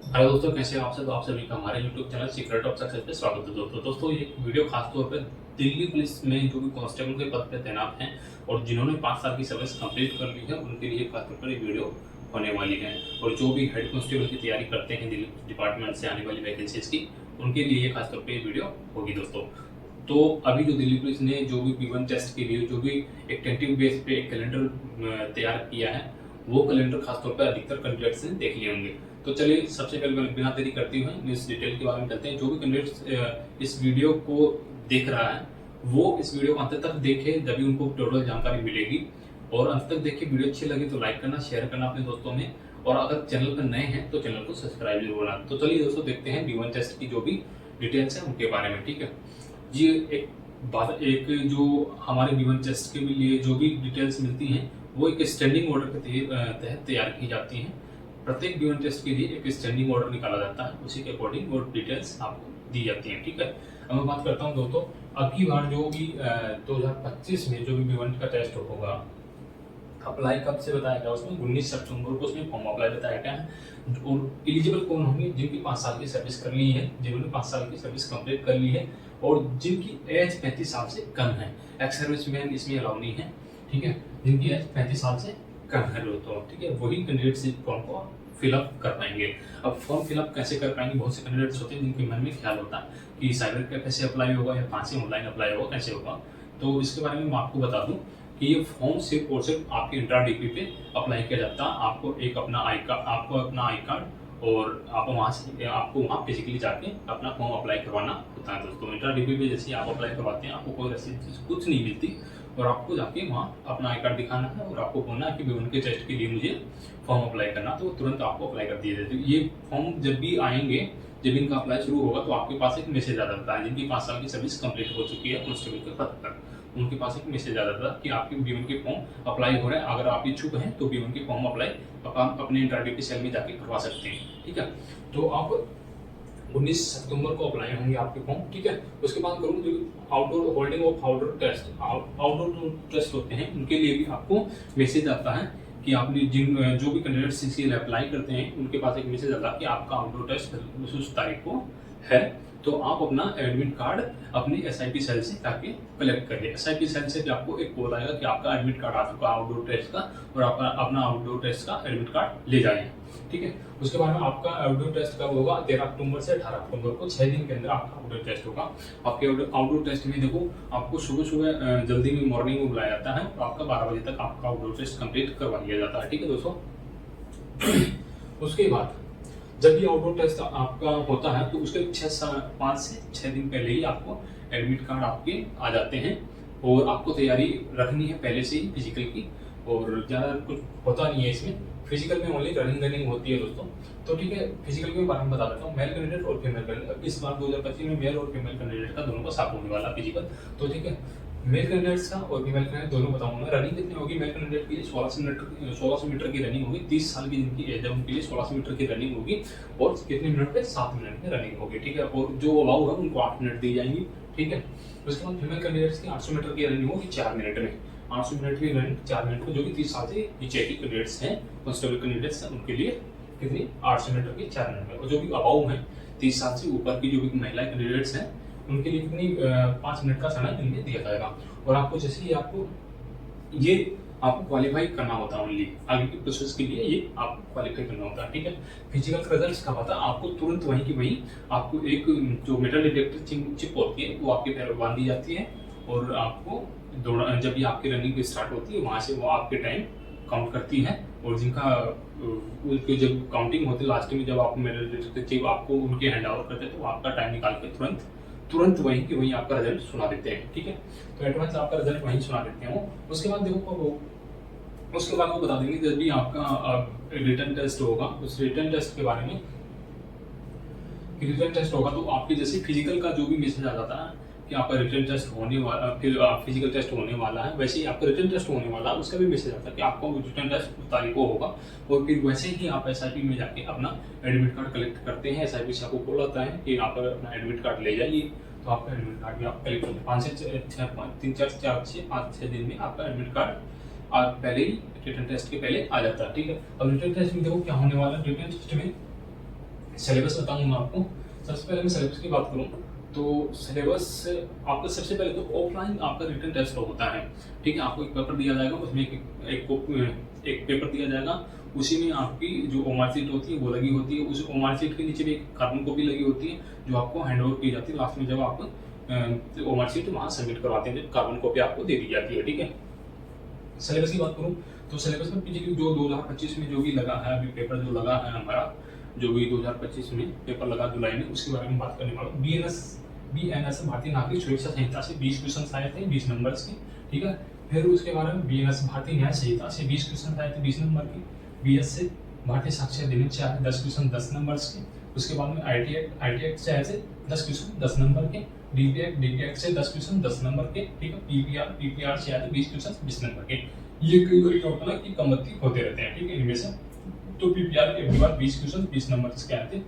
Hello दोस्तों, कैसे हैं आप सब। आप सभी का हमारे YouTube channel secret of success पे स्वागत है। दोस्तों ये वीडियो खास तौर पर दिल्ली पुलिस में जो भी कांस्टेबल के पद पे तैनात हैं और जिन्होंने 5 साल की सर्विस कंप्लीट कर ली है उनके लिए खास तौर पर ये वीडियो होने वाली है। और जो भी हेड कांस्टेबल की तैयारी करते हैं दिल्ली पुलिस डिपार्टमेंट से आने वाली वैकेंसीज की, उनके लिए ये खास तौर पर ये वीडियो होगी दोस्तों। तो अभी जो दिल्ली पुलिस ने जो भी P1 टेस्ट के लिए जो भी एक टेंटिव बेस पे एक कैलेंडर तैयार किया है, वो कैलेंडर खासतौर पर अधिकतर कैंडिडेट्स ने देख लिए होंगे। तो चलिए सबसे पहले बिना देरी करते हुए इस डिटेल के बारे में चलते हैं। जो भी कैंडिडेट्स इस वीडियो को देख रहा है वो इस वीडियो को अंत तक देखे, जब उनको टोटल जानकारी मिलेगी। और अंत तक देखिए, वीडियो अच्छी लगी तो लाइक करना, शेयर करना अपने दोस्तों में, और अगर चैनल पर नए हैं तो चैनल को सब्सक्राइब जरूर करना। तो चलिए दोस्तों देखते हैं P1 टेस्ट की जो भी डिटेल्स है उनके बारे में। ठीक है जी, एक जो हमारे P1 टेस्ट के लिए जो भी डिटेल्स मिलती हैं वो एक स्टैंडिंग ऑर्डर के तहत तैयार की जाती हैं। प्रत्येक P1 टेस्ट के लिए एक स्टैंडिंग ऑर्डर निकाला जाता है, उसी के अकॉर्डिंग वो डिटेल्स आपको दी जाती हैं। ठीक है, अब मैं बात करता हूँ दोस्तों, अब की बार जो भी 2025 में जो भी P1 का टेस्ट होगा, अप्लाई कब से बताया गया उसमें 19 सितंबर को उसमें फॉर्म अप्लाई बताया गया है। और एलिजिबल कौन होंगे? जिनकी 5 साल की सर्विस कर ली है, जिन्होंने 5 साल की सर्विस कंप्लीट कर ली है और जिनकी एज 35 साल से कम है। एक्स सर्विसमैन इसमें अलाउ नहीं है। ठीक है, जिनकी एज 35 साल से कम है दोस्तों, ठीक है, वही कैंडिडेट्स इस फॉर्म को फिलअप कर पाएंगे। अब फॉर्म फिलअप कैसे कर पाएंगे? बहुत से कैंडिडेट्स होते हैं जिनके मन में ख्याल होता है कि साइबर का कैसे अप्लाई होगा या कहाँ से ऑनलाइन अप्लाई होगा, कैसे होगा। तो इसके बारे में मैं आपको बता दूं कि ये फॉर्म सिर्फ और सिर्फ आपके इंट्रा डीपी पे अप्लाई किया जाता है। आपको अपना आई कार्ड और आपको वहाँ फिजिकली जाके अपना फॉर्म अप्लाई करवाना होता है दोस्तों। इंट्रा डीपी पे जैसे आप अप्लाई करवाते हैं, आपको कोई रसीद कुछ नहीं मिलती, और आपको जाके वहाँ अपना आई कार्ड दिखाना है और आपको बोलना है कि उनके टेस्ट के लिए मुझे फॉर्म अप्लाई करना, तो तुरंत आपको अप्लाई कर दिया जाता है। ये फॉर्म जब भी आएंगे, जब इनका अप्लाई शुरू होगा तो आपके पास एक मैसेज आ जाता है। जिनकी 5 साल की सर्विस कंप्लीट हो चुकी है कांस्टेबल के पद पर, उनके पास एक मैसेज आ जाता है कि आपके P1 के फॉर्म अप्लाई हो रहे हैं। अगर आप इच्छुक हैं तो P1 के फॉर्म अप्लाई आप अपने इंटरव्यू सेल में जाके करवा सकते हैं। ठीक है, तो आप 19 सितंबर को अप्लाई होंगे आपके फॉर्म। ठीक है, उसके बाद करूँ जो outdoor holding of outdoor test होते हैं, उनके लिए भी आपको मैसेज आता है कि आपने जो भी कैंडिडेट्स इसके लिए अप्लाई करते हैं उनके पास एक मैसेज आता है कि आपका आउटडोर टेस्ट उस तारीख को है। तो आप अपना एडमिट कार्ड अपने SIP सेल से जाके कलेक्ट करिए। SIP सेल से भी आपको एक कॉल आएगा कि आपका एडमिट कार्ड आ चुका है आउटडोर टेस्ट का, और आप अपना आउटडोर टेस्ट का एडमिट कार्ड ले जाइए। ठीक है, उसके बाद में आपका आउटडोर टेस्ट कब होगा? 13 अक्टूबर से 18 अक्टूबर को 6 दिन के अंदर आपका आउटडोर टेस्ट होगा। आपके आउटडोर टेस्ट में देखो, आपको सुबह सुबह जल्दी में मॉर्निंग में बुलाया जाता है और आपका 12 बजे तक आपका आउटडोर टेस्ट कंप्लीट करवा लिया जाता है। ठीक है दोस्तों, उसके बाद जब भी आउटडोर टेस्ट आपका होता है तो उसके 5 से 6 दिन पहले ही आपको एडमिट कार्ड आपके आ जाते हैं, और आपको तैयारी रखनी है पहले से ही फिजिकल की। और ज़्यादा कुछ होता नहीं है इसमें, फिजिकल में ओनली रनिंग होती है दोस्तों। तो ठीक है, फिजिकल के बारे में बता देता हूँ। मेल कैंडिडेट और फीमेल कैंडिडेट, इस बार 2025 में मेल और फीमेल कैंडिडेट का दोनों का साथ होने वाला फिजिकल। तो ठीक है, मेल कैंडिडेट्स का और फीमेल कैंडिडेट दोनों बताऊंगा। रनिंग कितनी होगी? मेल कैंडिडेट के लिए 1600 मीटर की रनिंग होगी। 30 साल की जिनकी एज है उनके लिए 1600 मीटर की रनिंग होगी, और कितने मिनट पे? 7 मिनट में रनिंग होगी। ठीक है, और जो अलाउ है उनको 8 मिनट दी जाएंगी। ठीक है, उसके बाद फीमेल कैंडिडेट्स की 800 मीटर की रनिंग होगी 4 मिनट में। 800 मिनट की रनिंग 4 मिनट में, जो कि 30 साल से नीचे के कैंडिडेट्स हैं, कांस्टेबल कैंडिडेट्स हैं, उनके लिए कितनी? 800 मीटर की 4 मिनट में। और जो भी अबाउ हैं 30 साल से ऊपर की जो भी महिला कैंडिडेट्स हैं, उनके लिए कितनी? 5 मिनट का समय इनमें दिया जाएगा। और आपको जैसे ही आपको क्वालिफाई करना होता है, ओनली आगे की प्रोसेस के लिए ये आपको क्वालिफाई करना होता है। ठीक है, फिजिकल का रिजल्ट कब आता है? आपको तुरंत वहीं की वहीं आपको एक जो मेटल डिटेक्टर चिप होती है वो आपके पैर बांध दी जाती है, और आपको जब भी आपकी रनिंग स्टार्ट होती है वहाँ से वो आपके टाइम काउंट करती है। और जिनका उनके जब काउंटिंग होती है लास्ट में, जब आपको मेटल डिटेक्टर चिप आपको उनके हैंड ओवर करते हैं तो आपका टाइम निकाल के तुरंत वहीं की वहीं आपका रिजल्ट सुना देते हैं। ठीक है, तो एडवांस आपका रिजल्ट वहीं सुना देते हैं वो। उसके बाद देखो उसके बाद वो बता देंगे जब भी आपका रिटर्न टेस्ट होगा, उस रिटर्न टेस्ट के बारे में। रिटर्न टेस्ट होगा तो आपके जैसे फिजिकल का जो भी मैसेज आ जाता है कि आपका रिटर्न टेस्ट होने वाला, फिर फिजिकल टेस्ट होने वाला है, वैसे ही आपका रिटर्न टेस्ट होने वाला है, उसका भी मैसेज आता है कि आपका रिटर्न टेस्ट उस तारीख को होगा। और फिर वैसे ही आप SIP में जाके अपना एडमिट कार्ड कलेक्ट करते हैं। SIP से आपको कॉल आता है कि आप अपना एडमिट कार्ड ले जाइए, तो आपका एडमिट कार्ड भी आप कलेक्ट करते हैं। 5 दिन में आपका एडमिट कार्ड आप पहले ही रिटर्न टेस्ट के पहले आ जाता है। ठीक है, अब रिटर्न टेस्ट में देखो क्या होने वाला है। रिटर्न टेस्ट में सिलेबस बताऊंगा आपको। सबसे पहले मैं सिलेबस की बात करूं तो सिलेबस आपका सबसे पहले तो ऑफलाइन आपका रिटन टेस्ट होता है, ठीक है। आपको एक पेपर दिया जाएगा, उसमें एक पेपर दिया जाएगा, उसी में आपकी जो ओमार सीट होती है वो लगी होती है। उस ओमार सीट के नीचे भी एक कार्बन कॉपी लगी होती है जो आपको हैंड ओवर की जाती है लास्ट में, जब आप ओमार सीट वहाँ सबमिट करवाते हैं, कार्बन कॉपी आपको दे दी जाती है, ठीक है। सिलेबस की बात करूँ तो सिलेबस में पीछे जो 2025 में जो भी लगा है, अभी पेपर जो लगा है हमारा, जो भी 2025 में पेपर लगा जुलाई में, उसके बारे में बात करने वाला हूँ। BNS भारतीय नागरिक सुरक्षा संहिता से 20 क्वेश्चन आए थे 20 नंबर्स के, ठीक है। फिर उसके बारे में BNS भारतीय न्याय संहिता से 20 क्वेश्चन आए थे 20 नंबर के। BS से भारतीय साक्ष्य अधिनियम से आए 10 क्वेश्चन 10 नंबर्स के। उसके बाद में IT एक्ट से आए थे 10 क्वेश्चन 10 नंबर के। DP एक्ट से 10 क्वेश्चन 10 नंबर के, ठीक है। PPR से आए थे 20 क्वेश्चन 20 नंबर के। ये कई बार क्या होता है कि कमती होते रहते हैं, ठीक है, इनमें से। तो PPR के अगली बार 20 क्वेश्चन 20 नंबर के आए थे।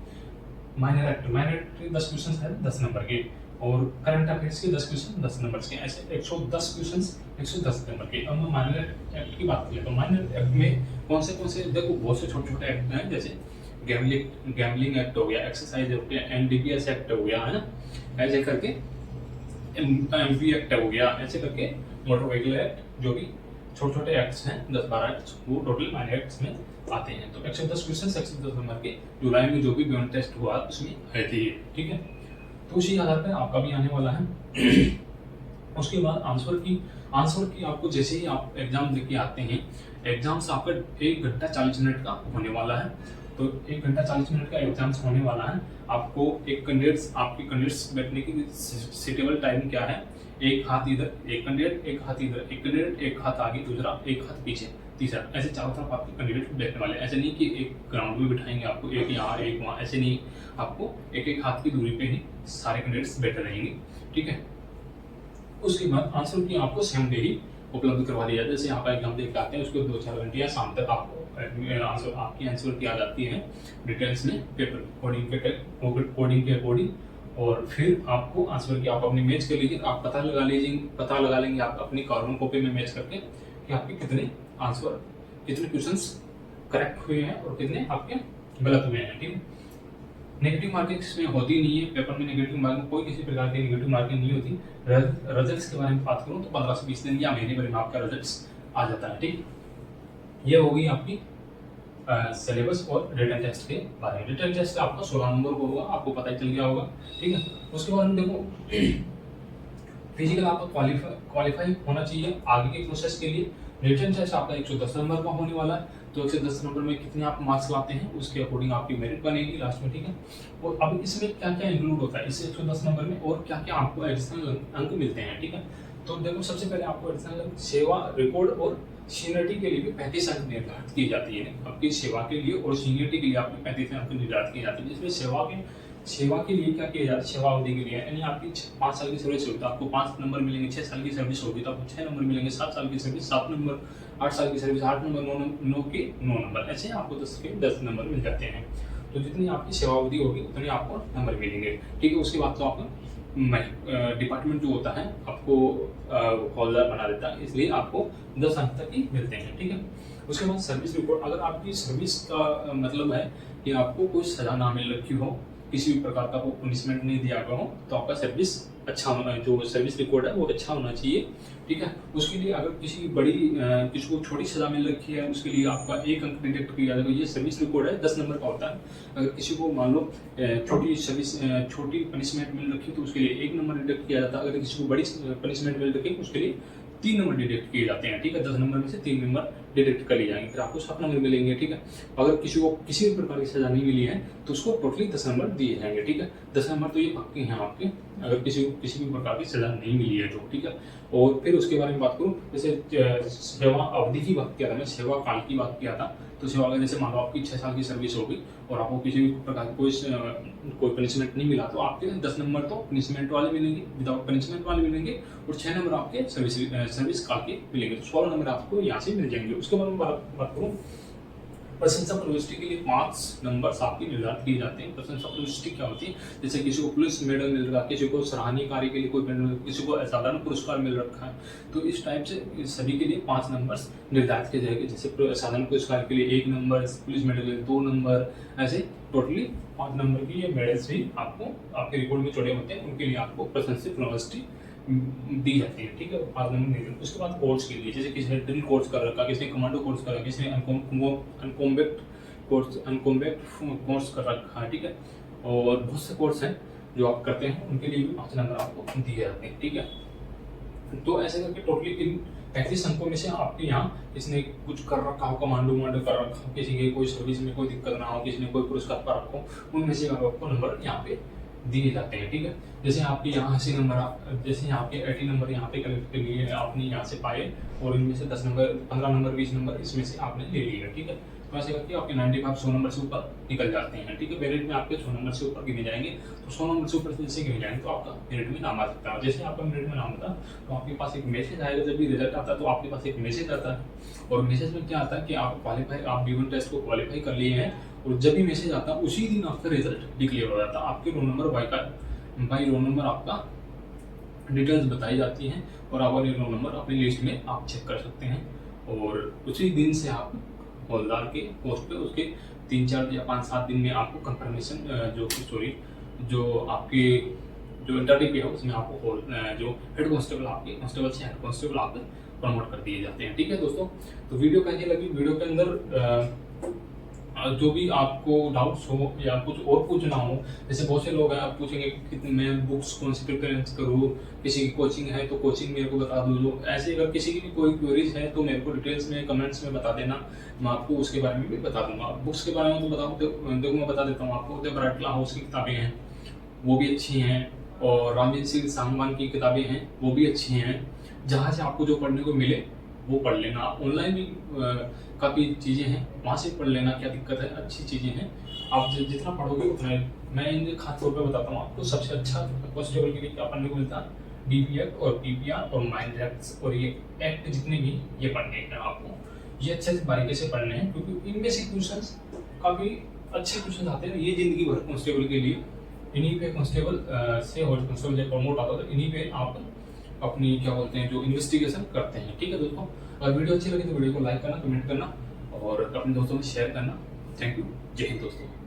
माइनर एक्ट 10 क्वेश्चन आए थे 10 नंबर के। और करंट अफेयर्स के 10 क्वेश्चन 10 नंबर के, ऐसे 110 क्वेश्चन 110 नंबर के। अब मैं माइनर एक्ट की बात करें तो माइनर एक्ट में कौन से देखो बहुत से छोटे छोटे एक्ट हैं, जैसे गैम्बलिंग एक्ट हो गया, एक्सरसाइज हो गया, NDPS एक्ट हो गया, है ना, ऐसे करके MP एक्ट हो गया, ऐसे करके मोटर व्हीकल एक्ट, जो भी छोटे छोटे एक्ट्स हैं 10-12 एक्ट्स, वो टोटल माइनर एक्ट्स में आते हैं। तो 110 क्वेश्चन 110 नंबर के जुलाई में जो भी बॉन्ड टेस्ट हुआ उसमें आए थे, ठीक है। तो उसी आधार पर आपका भी आने वाला है। उसके बाद आंसर की आपको जैसे ही आप एग्जाम देके आते हैं, एग्जाम से आपका 1 घंटा 40 मिनट का होने वाला है। तो 1 घंटा 40 मिनट का एग्जाम होने वाला है। आपको आपके कैंडिडेट्स बैठने की सीटेबल टाइम क्या है, एक हाथ इधर, एक कैंडिडेट, एक हाथ इधर, एक कैंडिडेट, एक हाथ आगे, दूसरा, एक हाथ पीछे, तीसरा, ऐसे चारों तरफ आपके कैंडिडेट बैठने वाले हैं। ऐसे नहीं कि एक ग्राउंड में बिठाएंगे आपको, एक यहाँ एक वहाँ, ऐसे नहीं, आपको एक एक हाथ की दूरी पे ही सारे कैंडिडेट्स बैठे रहेंगे, ठीक है। उसके बाद आंसर की आपको सेम डे ही उपलब्ध करवा दिया जाए। जैसे यहाँ पर एग्जाम देख के आते हैं, उसको 2-4 घंटे या शाम तक आपको आपकी आंसर की आ जाती है डिटेल्स में पेपर कोडिंग के अकॉर्डिंग। और फिर आपको आंसर की आप अपनी मैच कर लीजिए, आप पता लगा लेंगे आप अपनी कार्बन कॉपी में मैच करके कि आपके कितने क्वेश्चंस करेक्ट हुए हैं और कितने आपके गलत हुए हैं, ठीक है। नेगेटिव मार्किंग इसमें होती नहीं है, पेपर में नेगेटिव मार्किंग, कोई किसी प्रकार की नेगेटिव मार्किंग नहीं होती। रिजल्ट्स के बारे में बात करूँ तो 15 से 20 दिन या महीने भर में आपका रिजल्ट्स आ जाता है, ठीक। ये होगी आपकी सिलेबस और रिटन टेस्ट के बारे में। रिटन टेस्ट आपका 16 नंबर को होगा, आपको पता ही चल गया होगा, ठीक है। उसके बाद में देखो फिजिकल आपका क्वालिफाई होना चाहिए आगे के प्रोसेस के लिए। रिटन टेस्ट आपका 110 नंबर का होने वाला है। तो 110 नंबर में कितने आप मार्क्स लाते हैं उसके अकॉर्डिंग आपकी मेरिट बनेगी लास्ट में, ठीक है। और अब इसमें क्या क्या इंक्लूड होता है इस 110 नंबर में, और क्या क्या आपको एडिशनल अंक मिलते हैं, ठीक है। तो देखो सबसे पहले आपको एडिशनल सेवा, रिकॉर्ड और सीनियरिटी के लिए भी 35 अंक निर्धारित की जाती है। आपकी सेवा के लिए और सीनियरिटी के लिए आपको 35 अंक निर्धारित की जाती है। जिसमें सेवा के लिए क्या किया जाता है, सेवा अवधि के लिए, यानी आपकी 5 साल की सर्विस होगी तो आपको 5 नंबर मिलेंगे, 6 साल की सर्विस होगी तो आपको 6 नंबर मिलेंगे, 7 साल की सर्विस 7 नंबर, 8 साल की सर्विस 8 नंबर, 9 के 9 नंबर, ऐसे आपको 10 के 10 नंबर मिल जाते हैं। तो जितनी आपकी सेवा अवधि होगी उतने आपको नंबर मिलेंगे, ठीक है। उसके बाद तो आपको डिपार्टमेंट जो होता है आपको हॉलदार बना देता है, इसलिए आपको 10 अंक तक ही मिलते हैं, ठीक है। उसके बाद सर्विस रिपोर्ट, अगर आपकी सर्विस का मतलब है कि आपको कोई सजा ना मिल रखी हो, किसी भी प्रकार का कोई पनिशमेंट नहीं दिया गया हो, तो आपका सर्विस अच्छा होना, जो सर्विस रिकॉर्ड है वो अच्छा होना चाहिए, ठीक है। उसके लिए अगर किसी को छोटी सजा मिल रखी है उसके लिए आपका 1 अंक डिडक्ट किया जाएगा। ये सर्विस रिकॉर्ड है 10 नंबर का होता है। अगर किसी को मान लो छोटी पनिशमेंट मिल रखी है तो उसके लिए 1 नंबर डिडक्ट किया जाता है। अगर किसी को बड़ी पनिशमेंट मिल रखी है उसके लिए 3 नंबर डिडक्ट किए जाते हैं, ठीक है। 10 नंबर में से 3 नंबर डिडक्ट कर लिए जाएंगे, फिर आपको 7 नंबर मिलेंगे, ठीक है। अगर किसी को किसी भी प्रकार की सजा नहीं मिली है तो उसको टोटली 10 नंबर दिए जाएंगे, ठीक है। 10 नंबर तो ये पक्के हैं आपके, अगर किसी को किसी भी प्रकार की सजा नहीं मिली है तो, ठीक है। और फिर उसके बारे में बात करूँ, जैसे सेवा अवधि की बात किया था, मैं सेवा काल की बात किया था। तो सेवा का जैसे मान लो आपकी 6 साल की सर्विस होगी और आपको किसी भी प्रकार की कोई पनिशमेंट नहीं मिला तो आपके 10 नंबर तो पनिशमेंट वाले मिलेंगे, विदाउट पनिशमेंट वाले मिलेंगे, और 6 नंबर आपके सर्विस काल के मिलेंगे। तो 16 नंबर आपको यहाँ से मिल जाएंगे। उसके बारे में बात करूँ प्रशंसा प्रविष्टि के लिए 5 नंबर्स आपके निर्धारित किए जाते हैं। प्रशंसा प्रविष्टि क्या होती है? जैसे किसी को पुलिस मेडल मिल रहा है, किसी को सराहनीय कार्य के लिए कोई मेडल, किसी को असाधारण पुरस्कार मिल रखा है, तो इस टाइप से सभी के लिए 5 नंबर्स निर्धारित किए जाएंगे। जैसे साधारण पुरस्कार के लिए 1 नंबर, पुलिस मेडल के लिए 2 नंबर, ऐसे टोटली 5 नंबर की ये मेडल्स भी आपको आपके रिकॉर्ड में चढ़े होते हैं, उनके लिए आपको प्रशंसित प्रविष्टि दी जाती है। ठीक है, 5 नंबर मिल। उसके बाद कोर्स के लिए, जैसे किसी ने ड्रिल कोर्स कर रखा, किसी ने कमांडो कोर्स कर रखा, किसी ने अनकॉम्बैक्ट कोर्स कर रखा है। ठीक है, और बहुत से कोर्स हैं जो आप करते हैं, उनके लिए भी 5 नंबर आपको दिए जाते हैं। ठीक है, तो ऐसे करके टोटली इन 35 अंकों में से आपके यहाँ किसी ने कुछ कर रखा हो, कमांडो वांडो कर रखा हो, किसी के कोई सर्विस में कोई दिक्कत ना हो, किसी ने कोई पुरस्कार पा रखा हो, उनमें से आपको नंबर यहाँ पे दिए जाते हैं। ठीक है, जैसे आपके यहाँ 80 नंबर, जैसे यहाँ पे 80 नंबर यहाँ पे कलेक्ट के लिए आपने यहाँ से पाए, और इनमें से 10 नंबर, 15 नंबर, 20 नंबर इसमें से आपने ले लिए। ठीक है, तो ऐसे करके आपके 95 100 नंबर से ऊपर निकल जाते हैं। ठीक है, मेरिट में आपके 100 नंबर से ऊपर गिने जाएंगे, तो 100 नंबर से ऊपर जैसे गिने जाएंगे तो आपका मेरिट में नाम आ सकता है। जैसे आपका मेरिट में नाम आता है तो आपके पास एक मैसेज आएगा, जब भी रिजल्ट आता है तो आपके पास एक मैसेज आता है, और मैसेज में क्या आता है कि आप क्वालिफाई, आप B1 टेस्ट को क्वालिफाई कर लिए हैं, और जब भी मैसेज आता है उसी दिन आपका रिजल्ट डिक्लेयर हो जाता है। आपके roll number by roll number आपका डिटेल्स बताई जाती हैं, और आप रोल नंबर अपनी लिस्ट में आप चेक कर सकते हैं, और उसी दिन से आप हवलदार के पोस्ट पे उसके 3, 4 या 5, 7 दिन में आपको कंफर्मेशन जो आपके जो इंटरव्यू पे है उसमें आपको जो हेड कांस्टेबल, आपके कांस्टेबल से हेड कांस्टेबल आपको प्रमोट कर दिए जाते हैं। ठीक है दोस्तों, तो वीडियो कैसी लगी? वीडियो के अंदर जो भी आपको डाउट्स हो या कुछ और पूछना हो, जैसे बहुत से लोग हैं आप पूछेंगे कि मैं बुक्स कौन सी प्रिफरेंस करूँ, किसी की कोचिंग है तो कोचिंग मेरे को बता दो। ऐसे अगर किसी की भी कोई क्वेरीज है तो मेरे को डिटेल्स में कमेंट्स में बता देना, मैं आपको उसके बारे में भी बता दूंगा। बुक्स के बारे में तो देखो मैं बता देता हूँ आपको। तो ब्राइटला हाउस की किताबें हैं वो भी अच्छी हैं, और रामजीत सिंह सांगवान की किताबें हैं वो भी अच्छी हैं। जहाँ से आपको जो पढ़ने को मिले वो पढ़ लेना। ऑनलाइन भी काफ़ी चीज़ें हैं, वहाँ से पढ़ लेना, क्या दिक्कत है, अच्छी चीज़ें हैं। आप जितना पढ़ोगे उतना, मैं इनके खास तौर पर बताता हूँ आपको सबसे अच्छा कांस्टेबल के लिए क्या पढ़ने को मिलता है, DP एक्ट और PPR और माइंड एक्ट्स, और ये एक्ट जितने भी ये पढ़ने हैं आपको, ये अच्छे से बारीकी से पढ़ने हैं, क्योंकि इनमें से क्वेश्चंस काफ़ी अच्छे क्वेश्चन आते हैं ये ज़िंदगी भर कांस्टेबल के लिए। इन्हीं पे कांस्टेबल से हेड कांस्टेबल जब प्रमोट आता है तो इन्हीं पे आप अपनी क्या बोलते हैं जो इन्वेस्टिगेशन करते हैं। ठीक है दोस्तों, अगर वीडियो अच्छी लगी तो वीडियो को लाइक करना, कमेंट करना, और अपने दोस्तों में शेयर करना। थैंक यू, जय हिंद दोस्तों।